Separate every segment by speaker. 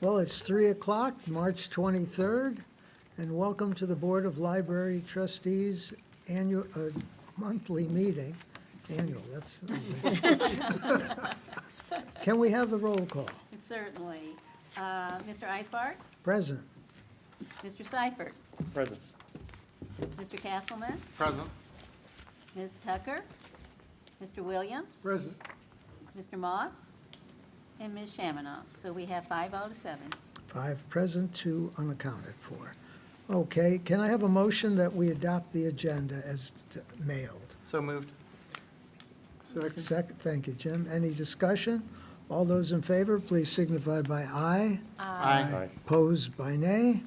Speaker 1: Well, it's 3 o'clock, March 23rd, and welcome to the Board of Library Trustees annual, monthly meeting. Annual, that's. Can we have the roll call?
Speaker 2: Certainly. Mr. Eisbart?
Speaker 1: Present.
Speaker 2: Mr. Seifert?
Speaker 3: Present.
Speaker 2: Mr. Castleman?
Speaker 3: Present.
Speaker 2: Ms. Tucker? Mr. Williams?
Speaker 1: Present.
Speaker 2: Mr. Moss? And Ms. Shamanoff. So we have 5 out of 7.
Speaker 1: 5 present, 2 unaccounted for. Okay, can I have a motion that we adopt the agenda as mailed?
Speaker 3: So moved.
Speaker 1: Second, thank you, Jim. Any discussion? All those in favor, please signify by aye.
Speaker 3: Aye.
Speaker 1: Opposed by nay.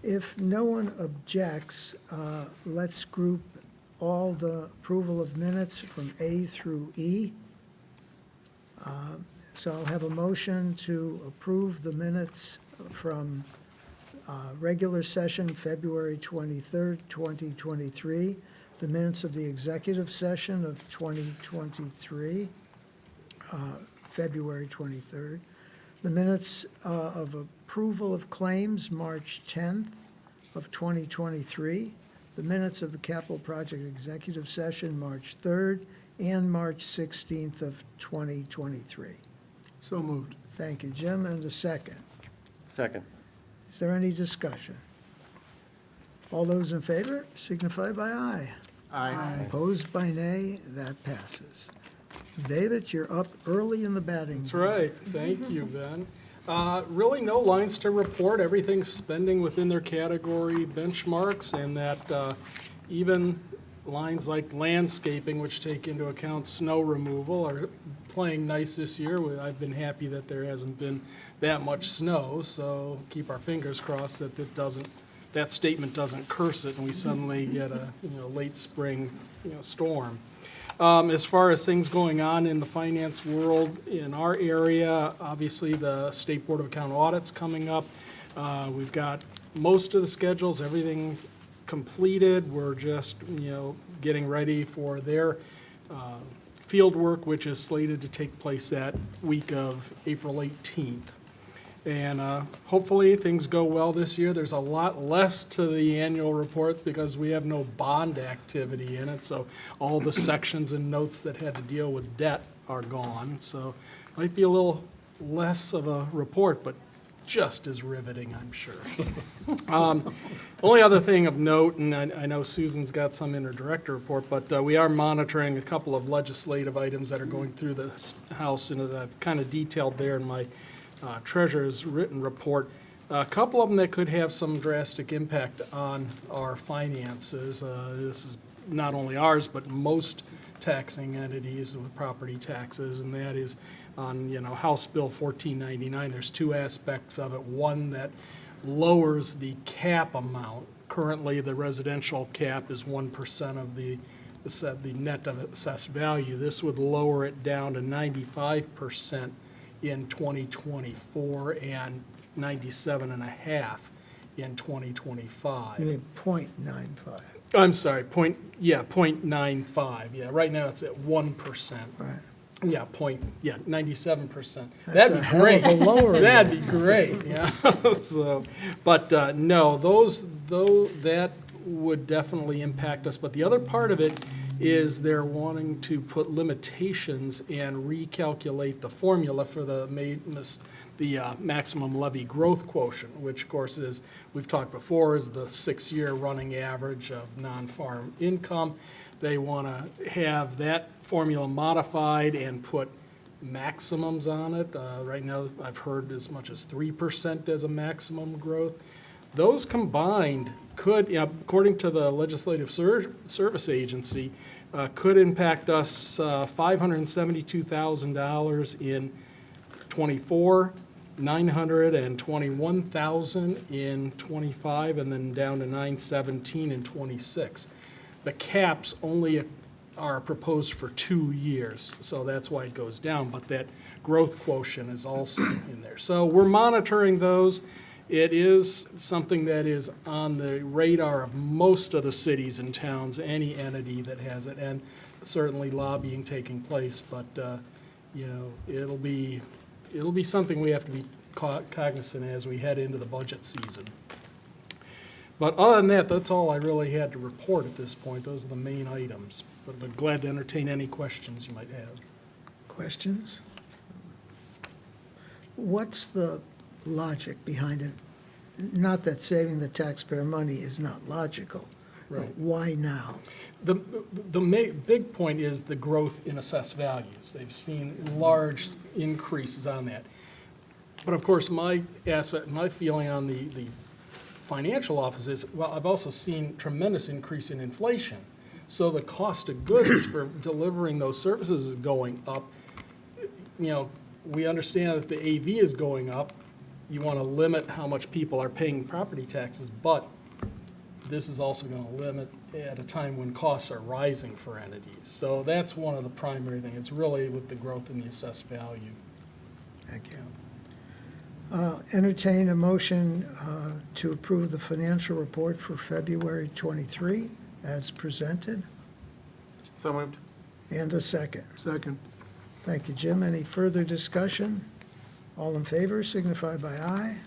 Speaker 1: If no one objects, let's group all the approval of minutes from A through E. So I'll have a motion to approve the minutes from regular session, February 23rd, 2023, the minutes of the executive session of 2023, February 23rd, the minutes of approval of claims, March 10th of 2023, the minutes of the capital project executive session, March 3rd, and March 16th of 2023.
Speaker 4: So moved.
Speaker 1: Thank you, Jim, and a second.
Speaker 3: Second.
Speaker 1: Is there any discussion? All those in favor signify by aye.
Speaker 3: Aye.
Speaker 1: Opposed by nay, that passes. David, you're up early in the batting.
Speaker 4: That's right. Thank you, Ben. Really no lines to report. Everything's spending within their category benchmarks, and that even lines like landscaping, which take into account snow removal, are playing nice this year. I've been happy that there hasn't been that much snow, so keep our fingers crossed that that statement doesn't curse it and we suddenly get a late spring storm. As far as things going on in the finance world in our area, obviously the State Board of Account audit's coming up. We've got most of the schedules, everything completed. We're just getting ready for their field work, which is slated to take place that week of April 18th. And hopefully things go well this year. There's a lot less to the annual report because we have no bond activity in it. So all the sections and notes that had to deal with debt are gone. So it might be a little less of a report, but just as riveting, I'm sure. Only other thing of note, and I know Susan's got some in her director report, but we are monitoring a couple of legislative items that are going through the House, and as I've kind of detailed there in my treasurer's written report, a couple of them that could have some drastic impact on our finances. This is not only ours, but most taxing entities with property taxes, and that is on House Bill 1499. There's 2 aspects of it. One that lowers the cap amount. Currently, the residential cap is 1% of the net of assessed value. This would lower it down to 95% in 2024 and 97.5% in 2025.
Speaker 1: You mean .95.
Speaker 4: I'm sorry, 0.95. Yeah, right now it's at 1%.
Speaker 1: Right.
Speaker 4: Yeah, 97%.
Speaker 1: That's
Speaker 4: That'd
Speaker 1: a
Speaker 4: be
Speaker 1: hell
Speaker 4: great.
Speaker 1: of a lowering.
Speaker 4: That'd be great. Yeah. So, but no, that would definitely impact us. But the other part of it is they're wanting to put limitations and recalculate the formula for the maximum levy growth quotient, which of course is, we've talked before, is the 6-year running average of non-farm income. They want to have that formula modified and put maximums on it. Right now, I've heard as much as 3% as a maximum growth. Those combined could, according to the Legislative Service Agency, could impact us $572,000 in 24, $921,000 in 25, and then down to $917,000 in 26. The caps only are proposed for 2 years, so that's why it goes down, but that growth quotient is also in there. So we're monitoring those. It is something that is on the radar of most of the cities and towns, any entity that has it, and certainly lobbying taking place, but it'll be something we have to be cognizant as we head into the budget season. But other than that, that's all I really had to report at this point. Those are the main items. But I'm glad to entertain any questions you might have.
Speaker 1: Questions? What's the logic behind it? Not that saving the taxpayer money is not logical, but
Speaker 4: Right.
Speaker 1: why now?
Speaker 4: The big point is the growth in assessed values. They've seen large increases on that. But of course, my feeling on the financial office is, well, I've also seen tremendous increase in inflation. So the cost of goods for delivering those services is going up. You know, we understand that the AV is going up. You want to limit how much people are paying property taxes, but this is also going to limit at a time when costs are rising for entities. So that's one of the primary things. It's really with the growth in the assessed value.
Speaker 1: Thank you. Entertain a motion to approve the financial report for February 23 as presented,
Speaker 3: So moved.
Speaker 1: and a second.
Speaker 5: Second.
Speaker 1: Thank you, Jim. Any further discussion? All in favor signify by aye.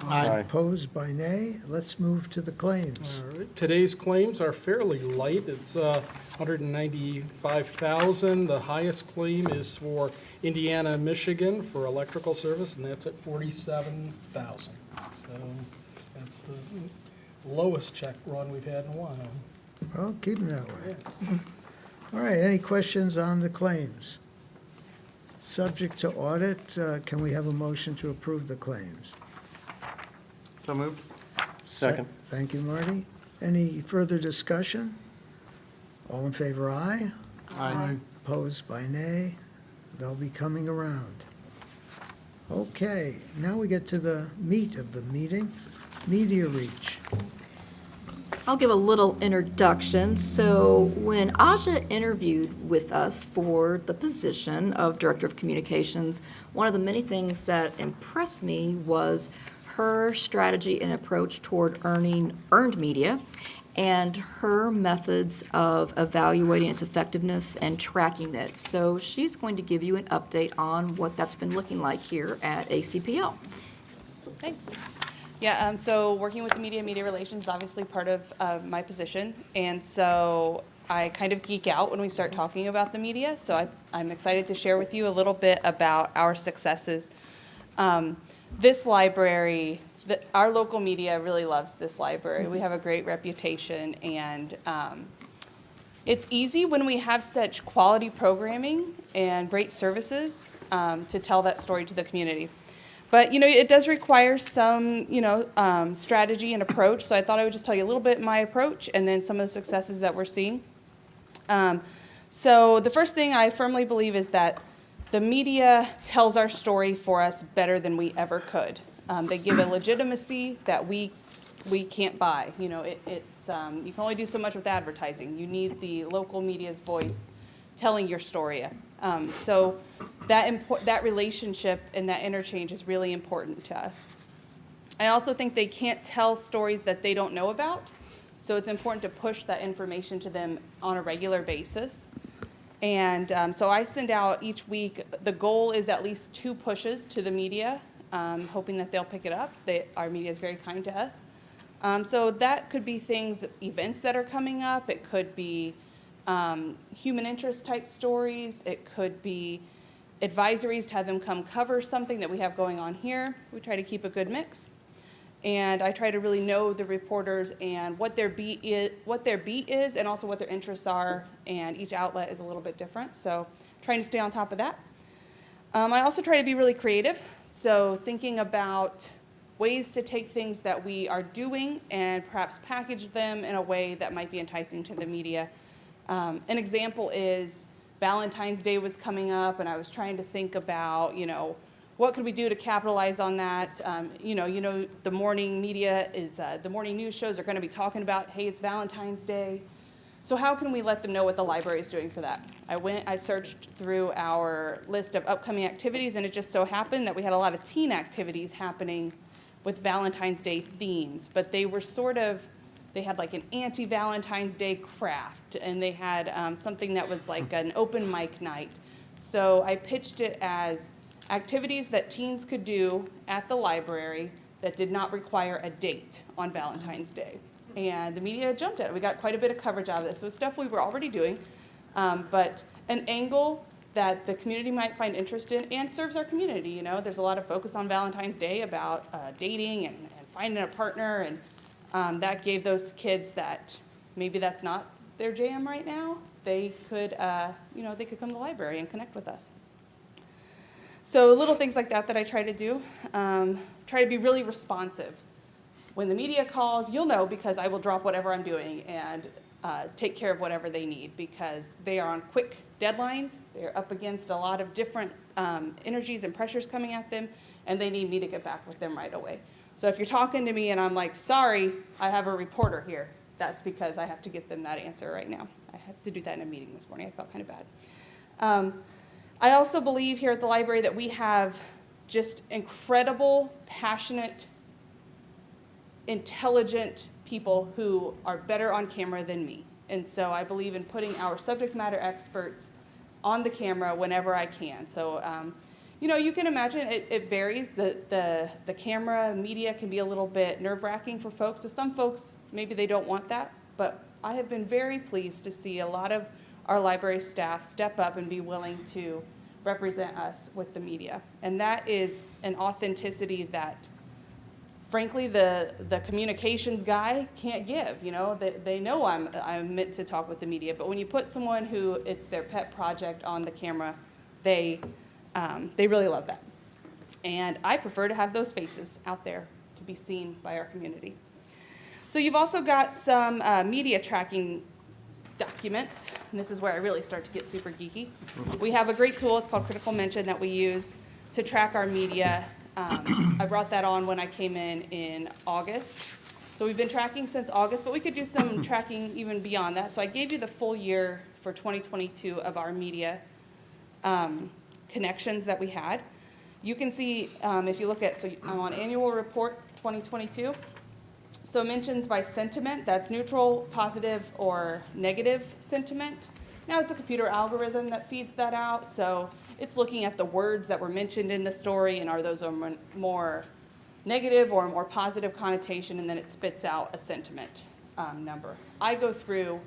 Speaker 3: Aye.
Speaker 1: Opposed by nay. Let's move to the claims.
Speaker 4: All right, today's claims are fairly light. It's $195,000. The highest claim is for Indiana and Michigan for electrical service, and that's at $47,000. So that's the lowest check run we've had in a while.
Speaker 1: Well, keep it that way. All right, any questions on the claims? Subject to audit, can we have a motion to approve the claims?
Speaker 3: So moved. Second.
Speaker 1: Thank you, Marty. Any further discussion? All in favor, aye.
Speaker 3: Aye.
Speaker 1: Opposed by nay. They'll be coming around. Okay, now we get to the meat of the meeting, media reach.
Speaker 6: I'll give a little introduction. So when Aja interviewed with us for the position of Director of Communications, one of the many things that impressed me was her strategy and approach toward earned media and her methods of evaluating its effectiveness and tracking it. So she's going to give you an update on what that's been looking like here at ACPL.
Speaker 7: Thanks. Yeah, so working with the media relations is obviously part of my position. And so I kind of geek out when we start talking about the media. So I'm excited to share with you a little bit about our successes. This library, our local media really loves this library. We have a great reputation, and it's easy when we have such quality programming and great services to tell that story to the community. But, you know, it does require some, strategy and approach. So I thought I would just tell you a little bit my approach and then some of the successes that we're seeing. So the first thing I firmly believe is that the media tells our story for us better than we ever could. They give a legitimacy that we can't buy. You know, it's you can only do so much with advertising. You need the local media's voice telling your story. So that relationship and that interchange is really important to us. I also think they can't tell stories that they don't know about, so it's important to push that information to them on a regular basis. And so I send out each week, the goal is at least 2 pushes to the media, hoping that they'll pick it up. Our media is very kind to us. So that could be things, events that are coming up. It could be human interest type stories. It could be advisories to have them come cover something that we have going on here. We try to keep a good mix. And I try to really know the reporters and what their beat is and also what their interests are, and each outlet is a little bit different, so trying to stay on top of that. I also try to be really creative, so thinking about ways to take things that we are doing and perhaps package them in a way that might be enticing to the media. An example is Valentine's Day was coming up, and I was trying to think about, what could we do to capitalize on that? The morning media is, the morning news shows are going to be talking about, hey, it's Valentine's Day. So how can we let them know what the library is doing for that? I searched through our list of upcoming activities, and it just so happened that we had a lot of teen activities happening with Valentine's Day themes, but they were they had like an anti-Valentine's Day craft, and they had something that was like an open mic night. So I pitched it as activities that teens could do at the library that did not require a date on Valentine's Day. And the media jumped at it. We got quite a bit of coverage out of this. So it's stuff we were already doing, but an angle that the community might find interest in and serves our community. You know, there's a lot of focus on Valentine's Day about dating and finding a partner, and that gave those kids that maybe that's not their jam right now. They could, they could come to the library and connect with us. So little things like that I try to do. Try to be really responsive. When the media calls, you'll know because I will drop whatever I'm doing and take care of whatever they need because they are on quick deadlines. They're up against a lot of different energies and pressures coming at them, and they need me to get back with them right away. So if you're talking to me and I'm like, sorry, I have a reporter here, that's because I have to get them that answer right now. I had to do that in a meeting this morning. I felt kind of bad. I also believe here at the library that we have just incredible, passionate, intelligent people who are better on camera than me. And so I believe in putting our subject matter experts on the camera whenever I can. So, you can imagine it varies. The camera media can be a little bit nerve-wracking for folks. So some folks, maybe they don't want that. But I have been very pleased to see a lot of our library staff step up and be willing to represent us with the media. And that is an authenticity that, frankly, the communications guy can't give. They know I'm meant to talk with the media, but when you put someone who it's their pet project on the camera, they really love that. And I prefer to have those faces out there to be seen by our community. So you've also got some media tracking documents, and this is where I really start to get super geeky. We have a great tool, it's called Critical Mention, that we use to track our media. I brought that on when I came in August. So we've been tracking since August, but we could do some tracking even beyond that. So I gave you the full year for 2022 of our media connections that we had. You can see, if you look at, so I'm on annual report 2022. So mentions by sentiment, that's neutral, positive, or negative sentiment. Now it's a computer algorithm that feeds that out, so it's looking at the words that were mentioned in the story and are those a more negative or a more positive connotation, and then it spits out a sentiment number. I go through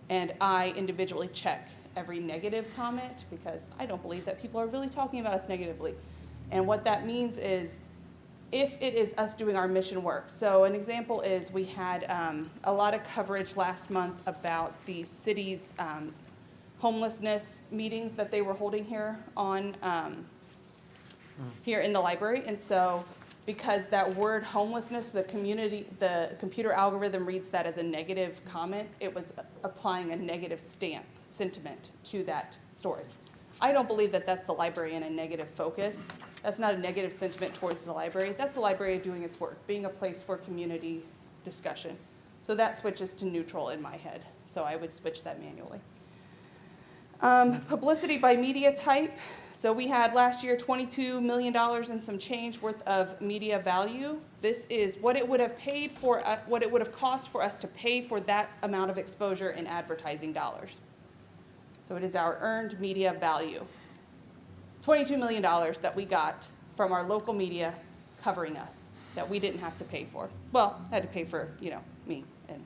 Speaker 7: and I individually check every negative comment because I don't believe that people are really talking about us negatively. And what that means is if it is us doing our mission work. So an example is we had a lot of coverage last month about the city's homelessness meetings that they were holding here here in the library. And so because that word homelessness, the computer algorithm reads that as a negative comment, it was applying a negative sentiment to that story. I don't believe that that's the library in a negative focus. That's not a negative sentiment towards the library. That's the library doing its work, being a place for community discussion. So that switches to neutral in my head. So I would switch that manually. Publicity by media type. So we had last year $22 million and some change worth of media value. This is what it would have paid for, what it would have cost for us to pay for that amount of exposure in advertising dollars. So it is our earned media value. $22 million that we got from our local media covering us that we didn't have to pay for. Well, I had to pay for, me and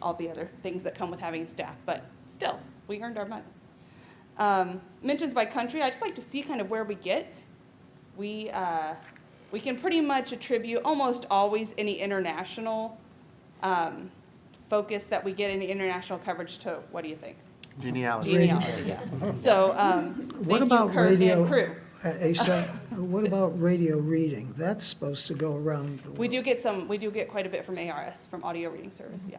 Speaker 7: all the other things that come with having a staff, but still, we earned our money. Mentions by country, I just like to see kind of where we get. We can pretty much attribute almost always any international focus that we get, any international coverage to, what do you think?
Speaker 3: Genealogy.
Speaker 7: Genealogy, yeah. So,
Speaker 1: What
Speaker 7: thank
Speaker 1: about
Speaker 7: you, Kurt
Speaker 1: radio?
Speaker 7: and crew.
Speaker 1: Asa, what about radio reading? That's supposed to go around the world.
Speaker 7: We do get quite a bit from ARS, from Audio Reading Service, yeah.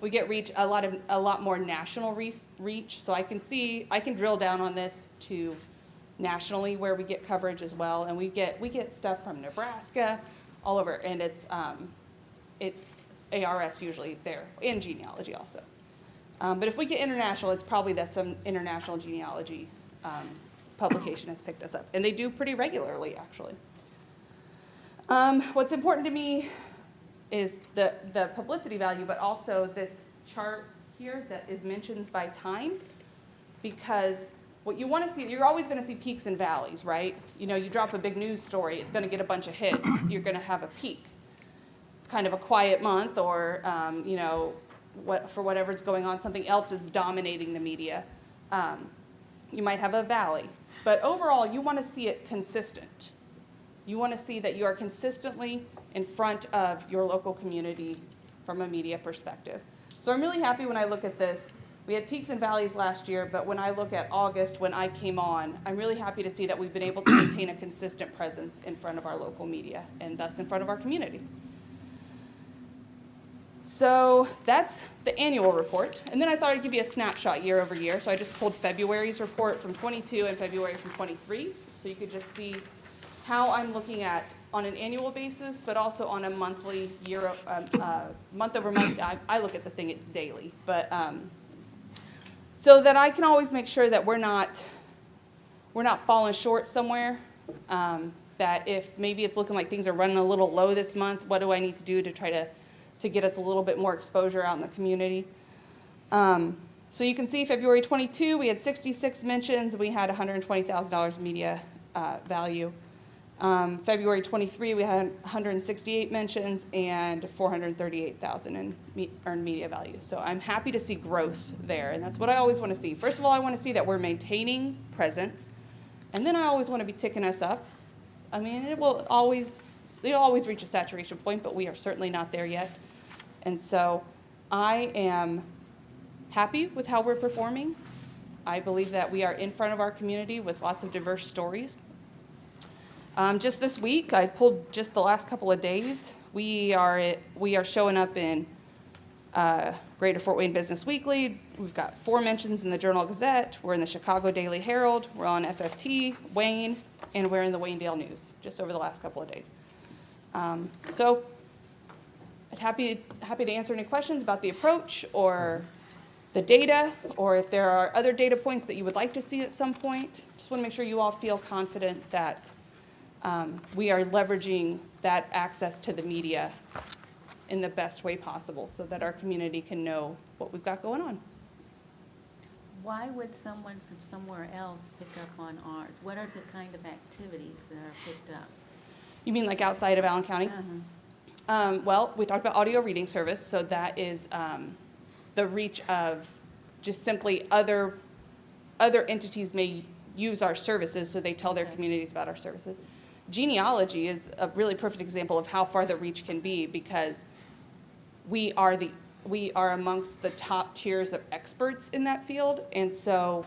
Speaker 7: We get a lot more national reach, so I can drill down on this to nationally where we get coverage as well, and we get stuff from Nebraska, all over, and it's ARS usually there, and genealogy also. But if we get international, it's probably that some international genealogy publication has picked us up. And they do pretty regularly, actually. What's important to me is the publicity value, but also this chart here that is mentions by time, because what you want to see, you're always going to see peaks and valleys, right? You know, you drop a big news story, it's going to get a bunch of hits. You're going to have a peak. It's kind of a quiet month, or, you know, for whatever's going on, something else is dominating the media. You might have a valley. But overall, you want to see it consistent. You want to see that you are consistently in front of your local community from a media perspective. So I'm really happy when I look at this. We had peaks and valleys last year, but when I look at August, when I came on, I'm really happy to see that we've been able to maintain a consistent presence in front of our local media and thus in front of our community. So that's the annual report. And then I thought I'd give you a snapshot year over year. So I just pulled February's report from 22 and February from 23. So you could just see how I'm looking at on an annual basis, but also on a monthly, month over month. I look at the thing daily, but so that I can always make sure that we're not falling short somewhere. That if maybe it's looking like things are running a little low this month, what do I need to do to try to get us a little bit more exposure out in the community? So you can see February 22, we had 66 mentions. We had $120,000 media value. February 23, we had 168 mentions and 438,000 in earned media value. So I'm happy to see growth there, and that's what I always want to see. First of all, I want to see that we're maintaining presence, and then I always want to be ticking us up. I mean, they'll always reach a saturation point, but we are certainly not there yet. And so I am happy with how we're performing. I believe that we are in front of our community with lots of diverse stories. Just this week, I pulled just the last couple of days. We are showing up in Greater Fort Wayne Business Weekly. We've got 4 mentions in the Journal Gazette. We're in the Chicago Daily Herald. We're on FFT, Wayne, and we're in the Waynedale News just over the last couple of days. So I'm happy to answer any questions about the approach or the data, or if there are other data points that you would like to see at some point. Just want to make sure you all feel confident that we are leveraging that access to the media in the best way possible so that our community can know what we've got going on.
Speaker 2: Why would someone from somewhere else pick up on ours? What are the kind of activities that are picked up?
Speaker 7: You mean like outside of Allen County? Well, we talked about audio reading service, so that is the reach of just simply other entities may use our services, so they tell their communities about our services. Genealogy is a really perfect example of how far the reach can be, because we are amongst the top tiers of experts in that field, and so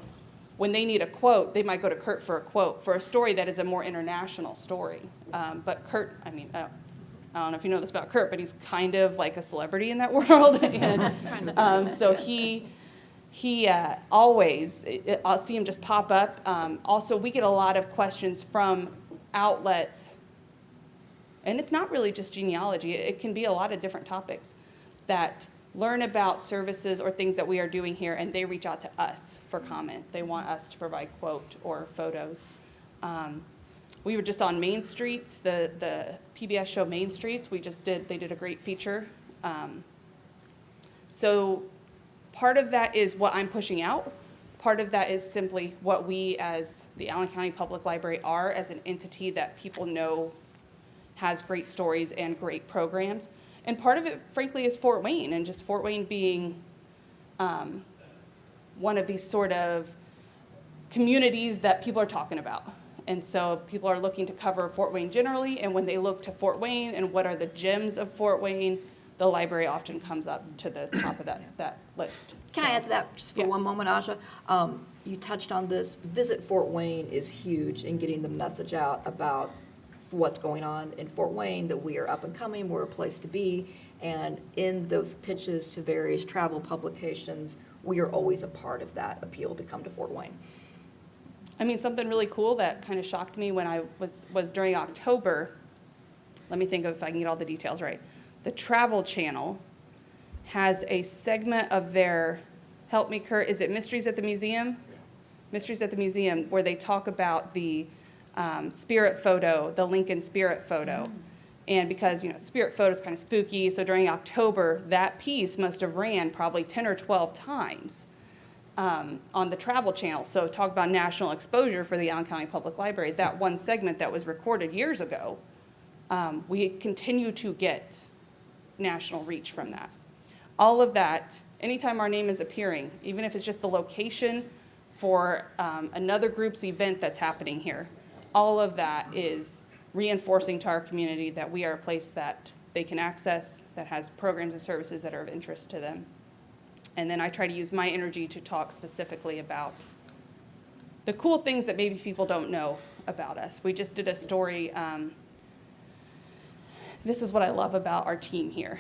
Speaker 7: when they need a quote, they might go to Kurt for a quote for a story that is a more international story. But Kurt, I mean, I don't know if you know this about Kurt, but he's kind of like a celebrity in that world, and so he always, I'll see him just pop up. Also, we get a lot of questions from outlets, and it's not really just genealogy. It can be a lot of different topics that learn about services or things that we are doing here, and they reach out to us for comment. They want us to provide quote or photos. We were just on Main Streets, the PBS show Main Streets. They did a great feature. So part of that is what I'm pushing out. Part of that is simply what we as the Allen County Public Library are as an entity that people know has great stories and great programs. And part of it, frankly, is Fort Wayne, and just Fort Wayne being one of these sort of communities that people are talking about. And so people are looking to cover Fort Wayne generally, and when they look to Fort Wayne and what are the gems of Fort Wayne, the library often comes up to the top of that list.
Speaker 6: Can I add to that just for one moment, Aja? You touched on this. Visit Fort Wayne is huge in getting the message out about what's going on in Fort Wayne, that we are up and coming, we're a place to be, and in those pitches to various travel publications, we are always a part of that appeal to come to Fort Wayne.
Speaker 7: I mean, something really cool that kind of shocked me when I was during October. Let me think of if I can get all the details right. The Travel Channel has a segment of their, help me Kurt, is it Mysteries at the Museum? Yeah. Mysteries at the Museum, where they talk about the spirit photo, the Lincoln spirit photo. And because, spirit photo is kind of spooky, so during October, that piece must have ran probably 10 or 12 times. on the travel channel. So talk about national exposure for the Allen County Public Library. That one segment that was recorded years ago, we continue to get national reach from that. All of that, anytime our name is appearing, even if it's just the location for another group's event that's happening here, all of that is reinforcing to our community that we are a place that they can access, that has programs and services that are of interest to them. And then I try to use my energy to talk specifically about the cool things that maybe people don't know about us. We just did a story. This is what I love about our team here.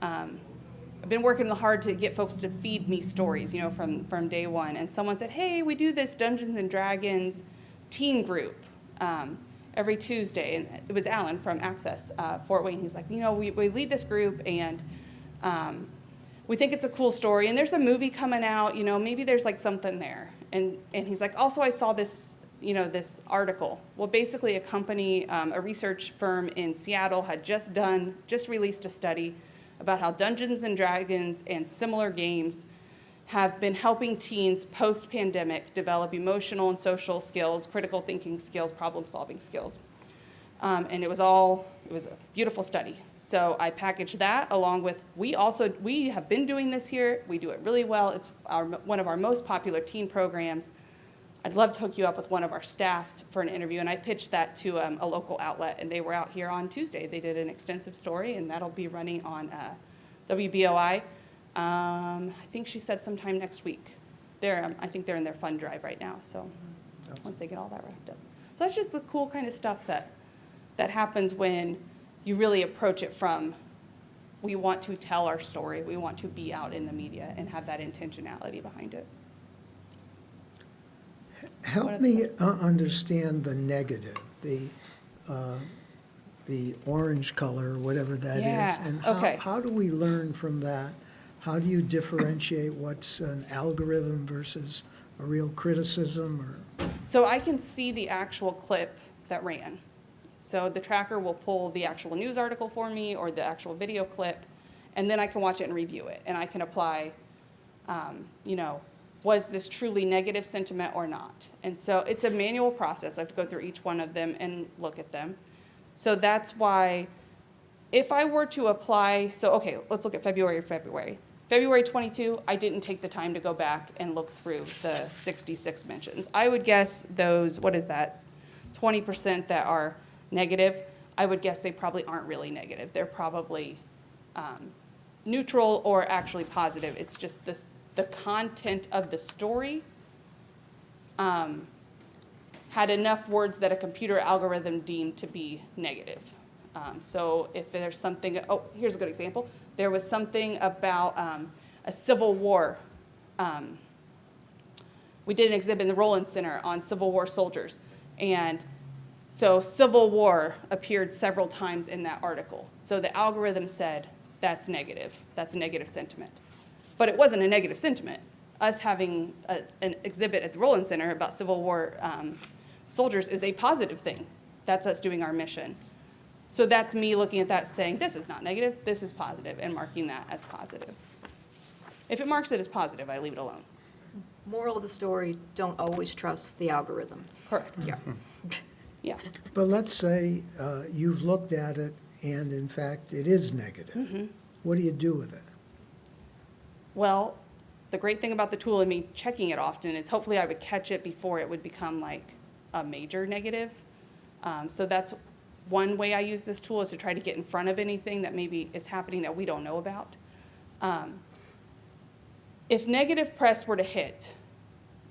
Speaker 7: I've been working hard to get folks to feed me stories, you know, from day one. And someone said, hey, we do this Dungeons and Dragons teen group every Tuesday. And it was Alan from Access Fort Wayne. He's like, you know, we lead this group, and we think it's a cool story. And there's a movie coming out, you know, maybe there's like something there. And he's like, also, I saw this, you know, this article. Well, basically a company, a research firm in Seattle had just released a study about how Dungeons and Dragons and similar games have been helping teens post-pandemic develop emotional and social skills, critical thinking skills, problem-solving skills. And it was a beautiful study. So I packaged that along with, we have been doing this here. We do it really well. It's one of our most popular teen programs. I'd love to hook you up with one of our staff for an interview. And I pitched that to a local outlet, and they were out here on Tuesday. They did an extensive story, and that'll be running on WBOI. I think she said sometime next week. I think they're in their fund drive right now, so once they get all that wrapped up. So that's just the cool kind of stuff that happens when you really approach it from, we want to tell our story, we want to be out in the media and have that intentionality behind it.
Speaker 1: Help me understand the negative, the orange color, whatever that is.
Speaker 7: Yeah,
Speaker 1: And
Speaker 7: okay.
Speaker 1: how do we learn from that? How do you differentiate what's an algorithm versus a real criticism? Or
Speaker 7: So I can see the actual clip that ran. So the tracker will pull the actual news article for me or the actual video clip, and then I can watch it and review it. And I can apply, you know, was this truly negative sentiment or not? And so it's a manual process. I have to go through each one of them and look at them. So that's why if I were to apply, so okay, let's look at February. February 22, I didn't take the time to go back and look through the 66 mentions. I would guess those, 20% that are negative, I would guess they probably aren't really negative. They're probably neutral or actually positive. It's just the content of the story had enough words that a computer algorithm deemed to be negative. So if there's something, here's a good example. There was something about a Civil War. We did an exhibit in the Roland Center on Civil War soldiers. And so Civil War appeared several times in that article. So the algorithm said, that's negative. That's a negative sentiment. But it wasn't a negative sentiment. Us having an exhibit at the Roland Center about Civil War soldiers is a positive thing. That's us doing our mission. So that's me looking at that saying, this is not negative, this is positive, and marking that as positive. If it marks it as positive, I leave it alone.
Speaker 6: Moral of the story, don't always trust the algorithm.
Speaker 7: Correct.
Speaker 6: Yeah.
Speaker 7: Yeah.
Speaker 1: But let's say you've looked at it and in fact it is negative.
Speaker 7: Mm-hmm.
Speaker 1: What do you do with it?
Speaker 7: Well, the great thing about the tool and me checking it often is hopefully I would catch it before it would become like a major negative. So that's one way I use this tool, is to try to get in front of anything that maybe is happening that we don't know about. If negative press were to hit,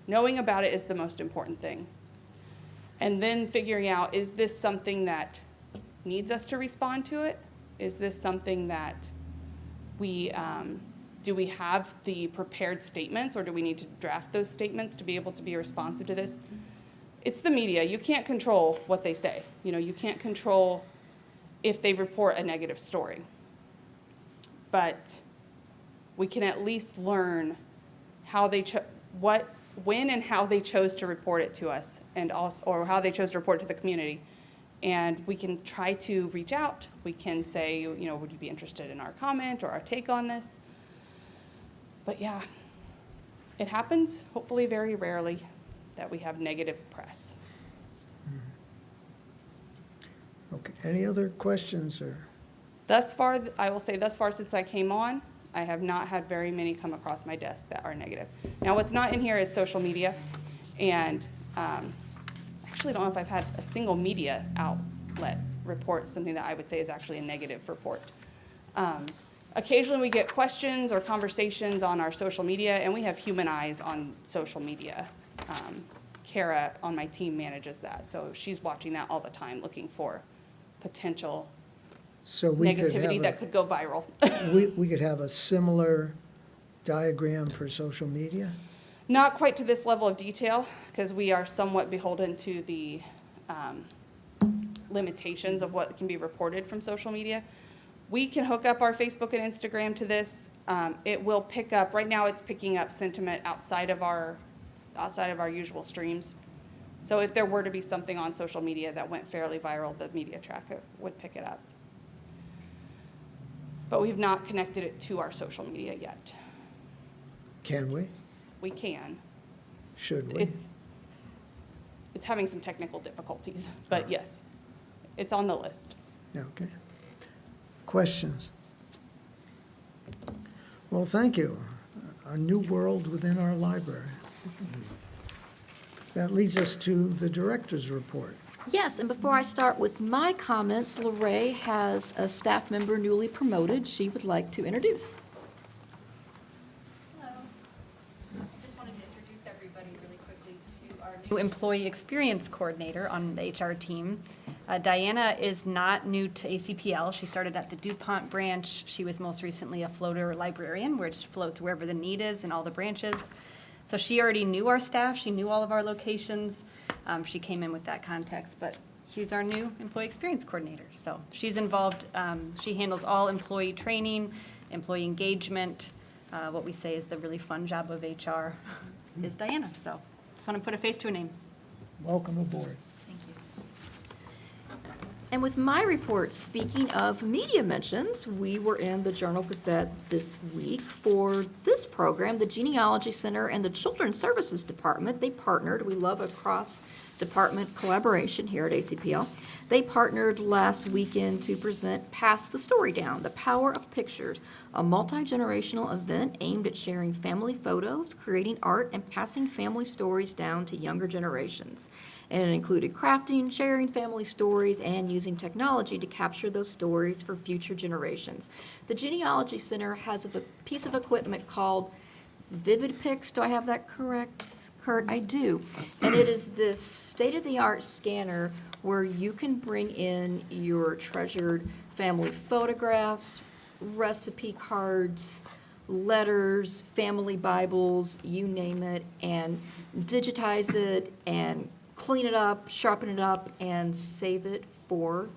Speaker 7: knowing about it is the most important thing. And then figuring out, is this something that needs us to respond to it? Is this something that do we have the prepared statements, or do we need to draft those statements to be able to be responsive to this? It's the media. You can't control what they say. You know, you can't control if they report a negative story. But we can at least learn how they when and how they chose to report it to us, and also, or how they chose to report it to the community. And we can try to reach out. We can say, you know, would you be interested in our comment or our take on this? But yeah. it happens, hopefully very rarely, that we have negative press.
Speaker 1: Okay, any other questions or?
Speaker 7: Thus far, I will say thus far since I came on, I have not had very many come across my desk that are negative. Now, what's not in here is social media, and I actually don't know if I've had a single media outlet report something that I would say is actually a negative report. Occasionally we get questions or conversations on our social media, and we have human eyes on social media. Kara on my team manages that, so she's watching that all the time, looking for potential
Speaker 1: So we could
Speaker 7: negativity
Speaker 1: have
Speaker 7: that could go viral.
Speaker 1: we could have a similar diagram for social media?
Speaker 7: Not quite to this level of detail, because we are somewhat beholden to the limitations of what can be reported from social media. We can hook up our Facebook and Instagram to this. It will pick up, right now it's picking up sentiment outside of our usual streams. So if there were to be something on social media that went fairly viral, the media tracker would pick it up. But we've not connected it to our social media yet.
Speaker 1: Can we?
Speaker 7: We can.
Speaker 1: Should we?
Speaker 7: It's having some technical difficulties, but yes, it's on the list.
Speaker 1: Okay. Questions? Well, thank you. A new world within our library. That leads us to the director's report.
Speaker 6: Yes, and before I start with my comments, Lorraine has a staff member newly promoted she would like to introduce.
Speaker 5: Hello. I just wanted to introduce everybody really quickly to our new employee experience coordinator on the HR team. Diana is not new to ACPL. She started at the DuPont branch. She was most recently a floater librarian, which floats wherever the need is in all the branches. So she already knew our staff. She knew all of our locations. She came in with that context, but she's our new employee experience coordinator. So she's involved. She handles all employee training, employee engagement. What we say is the really fun job of HR is Diana. So just want to put a face to a name.
Speaker 1: Welcome aboard.
Speaker 5: Thank you.
Speaker 6: And with my report, speaking of media mentions, we were in the Journal-Gazette this week for this program. The Genealogy Center and the Children's Services Department, they partnered. We love a cross-department collaboration here at ACPL. They partnered last weekend to present Pass the Story Down, The Power of Pictures, a multi-generational event aimed at sharing family photos, creating art, and passing family stories down to younger generations. And it included crafting, sharing family stories, and using technology to capture those stories for future generations. The Genealogy Center has a piece of equipment called Vivid Pics. Do I have that correct, Kurt? I do. And it is this state-of-the-art scanner where you can bring in your treasured family photographs, recipe cards, letters, family Bibles, you name it, and digitize it and clean it up, sharpen it up, and save it for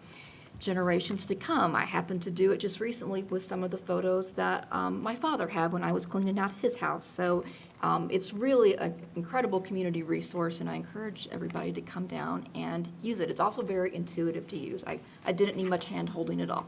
Speaker 6: generations to come. I happened to do it just recently with some of the photos that my father had when I was cleaning out his house. So it's really an incredible community resource, and I encourage everybody to come down and use it. It's also very intuitive to use. I didn't need much hand holding at all.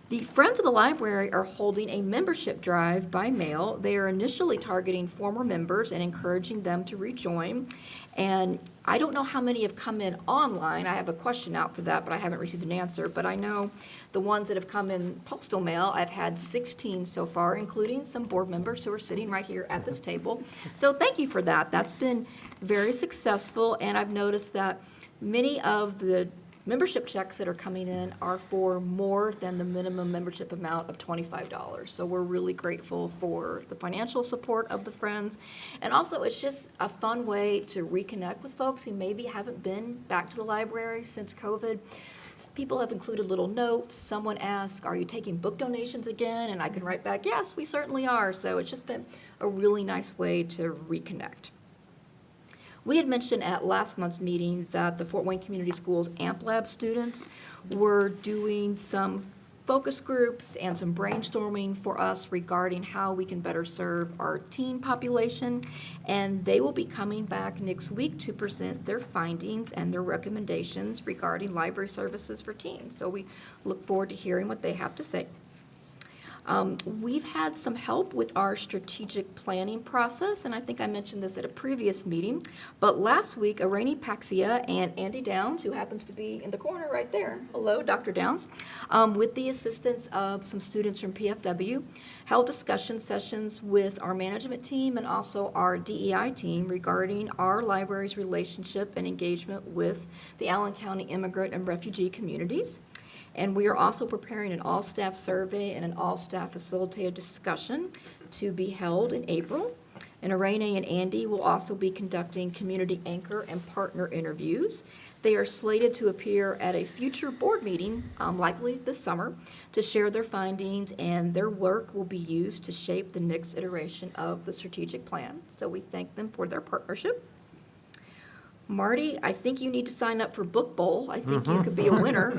Speaker 6: The Friends of the Library are holding a membership drive by mail. They are initially targeting former members and encouraging them to rejoin. And I don't know how many have come in online. I have a question out for that, but I haven't received an answer. But I know the ones that have come in postal mail, I've had 16 so far, including some board members who are sitting right here at this table. So thank you for that. That's been very successful, and I've noticed that many of the membership checks that are coming in are for more than the minimum membership amount of $25. So we're really grateful for the financial support of the Friends. And also, it's just a fun way to reconnect with folks who maybe haven't been back to the library since COVID. People have included little notes. Someone asked, "Are you taking book donations again?" And I can write back, "Yes, we certainly are." So it's just been a really nice way to reconnect. We had mentioned at last month's meeting that the Fort Wayne Community Schools AMP Lab students were doing some focus groups and some brainstorming for us regarding how we can better serve our teen population. And they will be coming back next week to present their findings and their recommendations regarding library services for teens. So we look forward to hearing what they have to say. We've had some help with our strategic planning process, and I think I mentioned this at a previous meeting, but last week, Irene Paxia and Andy Downs, who happens to be in the corner right there, hello, Dr. Downs, with the assistance of some students from PFW, held discussion sessions with our management team and also our DEI team regarding our library's relationship and engagement with the Allen County immigrant and refugee communities. And we are also preparing an all-staff survey and an all-staff facilitated discussion to be held in April. And Irene and Andy will also be conducting community anchor and partner interviews. They are slated to appear at a future board meeting, likely this summer, to share their findings, and their work will be used to shape the next iteration of the strategic plan. So we thank them for their partnership. Marty, I think you need to sign up for Book Bowl. I think you could be a winner.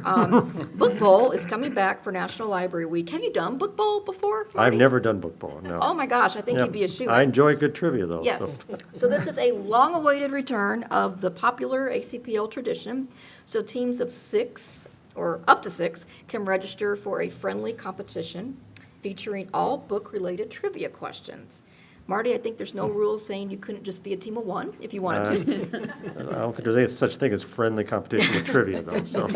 Speaker 6: Book Bowl is coming back for National Library Week. Have you done Book Bowl before,
Speaker 8: I've
Speaker 6: Marty?
Speaker 8: never done book bowl, no.
Speaker 6: Oh, my gosh, I think
Speaker 8: Yeah.
Speaker 6: you'd be a shoe.
Speaker 8: I enjoy good trivia, though.
Speaker 6: Yes.
Speaker 8: So.
Speaker 6: So this is a long-awaited return of the popular ACPL tradition. So teams of 6, or up to 6, can register for a friendly competition featuring all book-related trivia questions. Marty, I think there's no rule saying you couldn't just be a team of 1 if you wanted to.
Speaker 8: I don't think there's any such thing as friendly competition with trivia, though, so.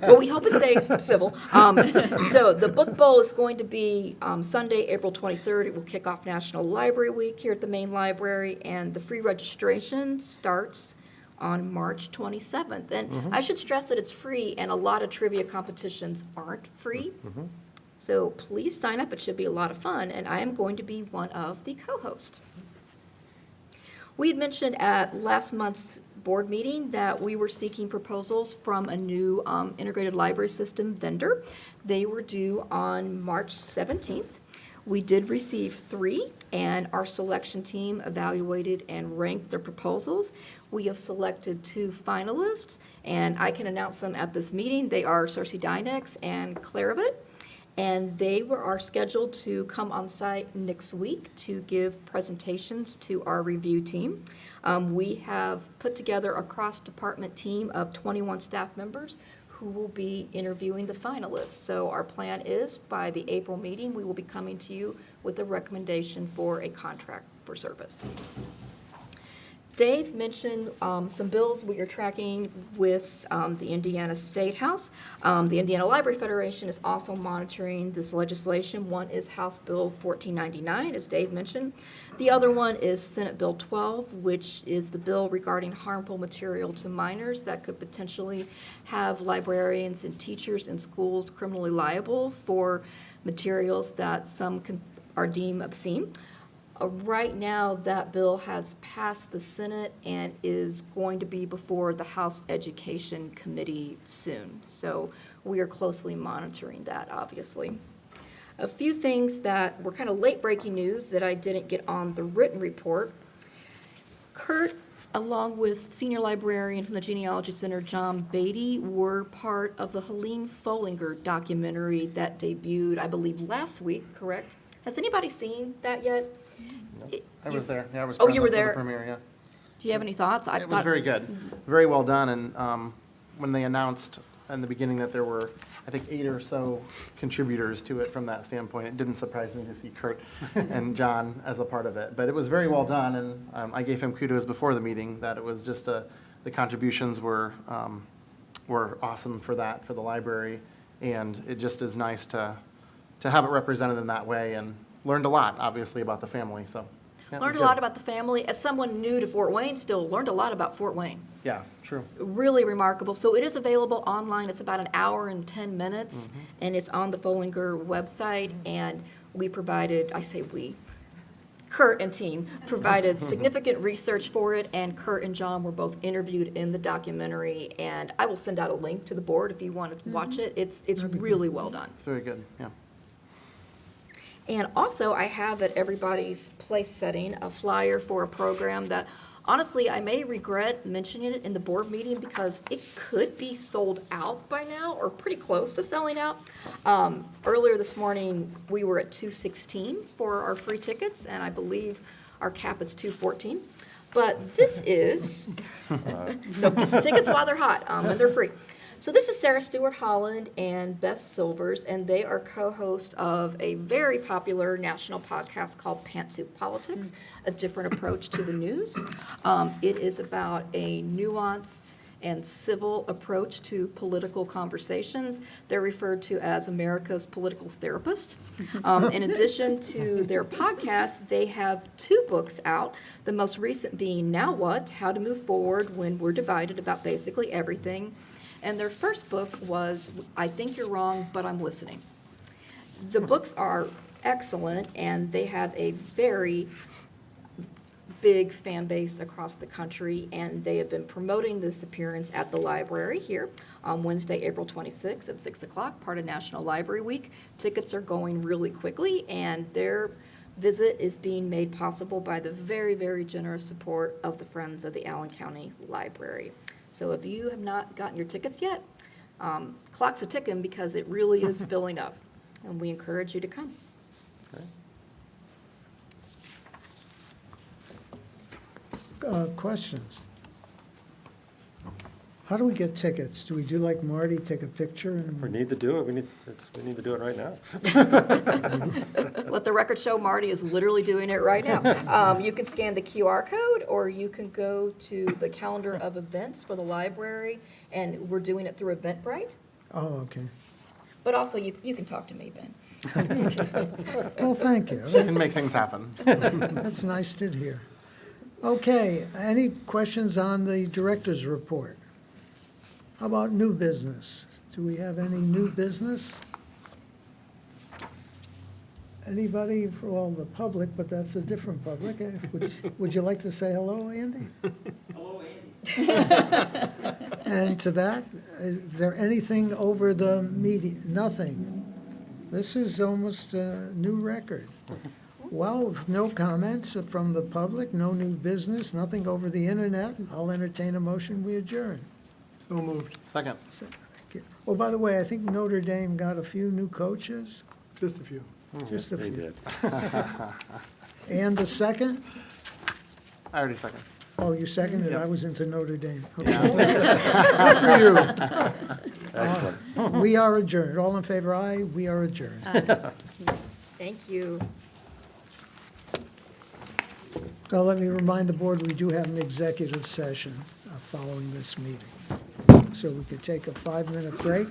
Speaker 6: Well, we hope it stays civil. So the Book Bowl is going to be Sunday, April 23rd. It will kick off National Library Week here at the main library, and the free registration starts on March 27th. And I should stress that it's free, and a lot of trivia competitions aren't free. So please sign up. It should be a lot of fun, and I am going to be one of the co-hosts. We had mentioned at last month's board meeting that we were seeking proposals from a new integrated library system vendor. They were due on March 17th. We did receive 3, and our selection team evaluated and ranked their proposals. We have selected 2 finalists, and I can announce them at this meeting. They are Cersei Dynex and Claravit. And they are scheduled to come on site next week to give presentations to our review team. We have put together a cross-department team of 21 staff members who will be interviewing the finalists. So our plan is, by the April meeting, we will be coming to you with a recommendation for a contract for service. Dave mentioned some bills we are tracking with the Indiana State House. The Indiana Library Federation is also monitoring this legislation. One is House Bill 1499, as Dave mentioned. The other one is Senate Bill 12, which is the bill regarding harmful material to minors that could potentially have librarians and teachers in schools criminally liable for materials that some are deemed obscene. Right now, that bill has passed the Senate and is going to be before the House Education Committee soon. So we are closely monitoring that, obviously. A few things that were kind of late-breaking news that I didn't get on the written report. Kurt, along with senior librarian from the Genealogy Center, John Beatty, were part of the Helene Follinger documentary that debuted, I believe, last week, correct? Has anybody seen that yet?
Speaker 3: I was there, yeah, I was
Speaker 6: Oh, you
Speaker 3: present
Speaker 6: were
Speaker 3: for the
Speaker 6: there?
Speaker 3: premiere, yeah.
Speaker 6: Do you have any thoughts?
Speaker 3: It was very good, very well done, and when they announced in the beginning that there were, I think, 8 or so contributors to it from that standpoint, it didn't surprise me to see Kurt and John as a part of it. But it was very well done, and I gave him kudos before the meeting, that it was just the contributions were awesome for that, for the library, and it just is nice to have it represented in that way, and learned a lot, obviously, about the family, so. yeah, it was
Speaker 6: Learned a
Speaker 3: good.
Speaker 6: lot about the family. As someone new to Fort Wayne still, learned a lot about Fort Wayne.
Speaker 3: Yeah, true.
Speaker 6: Really remarkable. So it is available online. It's about an hour and 10 minutes, and it's on the Follinger website. And we provided, I say we, Kurt and team provided significant research for it, and Kurt and John were both interviewed in the documentary. And I will send out a link to the board if you want to watch it. It's really well done.
Speaker 3: It's very good, yeah.
Speaker 6: And also, I have at everybody's place setting a flyer for a program that, honestly, I may regret mentioning it in the board meeting because it could be sold out by now or pretty close to selling out. Earlier this morning, we were at 216 for our free tickets, and I believe our cap is 214. But this is, so tickets while they're hot, and they're free. So this is Sarah Stewart Holland and Beth Silvers, and they are co-hosts of a very popular national podcast called Pantsuit Politics, a different approach to the news. It is about a nuanced and civil approach to political conversations. They're referred to as America's political therapist. In addition to their podcast, they have 2 books out, the most recent being Now What? How to Move Forward When We're Divided About Basically Everything. And their first book was I Think You're Wrong, But I'm Listening. The books are excellent, and they have a very big fan base across the country, and they have been promoting this appearance at the library here on Wednesday, April 26th at 6 o'clock, part of National Library Week. Tickets are going really quickly, and their visit is being made possible by the very, very generous support of the Friends of the Allen County Library. So if you have not gotten your tickets yet, clock's a ticking because it really is filling up, and we encourage you to come.
Speaker 1: Questions? How do we get tickets? Do we do like Marty, take a picture
Speaker 8: If we
Speaker 1: and?
Speaker 8: need to do it, we need to do it right now.
Speaker 6: Let the record show Marty is literally doing it right now. You can scan the QR code, or you can go to the calendar of events for the library, and we're doing it through Eventbrite.
Speaker 1: Oh, okay.
Speaker 6: But also, you can talk to me, Ben.
Speaker 1: Well, thank you.
Speaker 3: Can make things happen.
Speaker 1: That's nice to hear. Okay, any questions on the director's report? How about new business? Do we have any new business? Anybody, well, the public, but that's a different public. Would you like to say hello, Andy?
Speaker 9: Hello, Andy.
Speaker 1: And to that, is there anything over the media? Nothing. This is almost a new record. Well, no comments from the public, no new business, nothing over the internet. I'll entertain a motion, we adjourn.
Speaker 4: So moved.
Speaker 3: Second.
Speaker 1: So, thank you. Oh, by the way, I think Notre Dame got a few new coaches,
Speaker 4: Just a few.
Speaker 1: just a
Speaker 8: They
Speaker 1: few.
Speaker 8: did.
Speaker 1: And the second?
Speaker 3: I already second.
Speaker 1: Oh, you seconded? I
Speaker 3: Yep.
Speaker 1: was into Notre Dame.
Speaker 8: Excellent.
Speaker 1: We are adjourned. All in favor, aye. We are adjourned.
Speaker 6: Thank you.
Speaker 1: Now, let me remind the board, we do have an executive session following this meeting. So we could take a 5-minute break.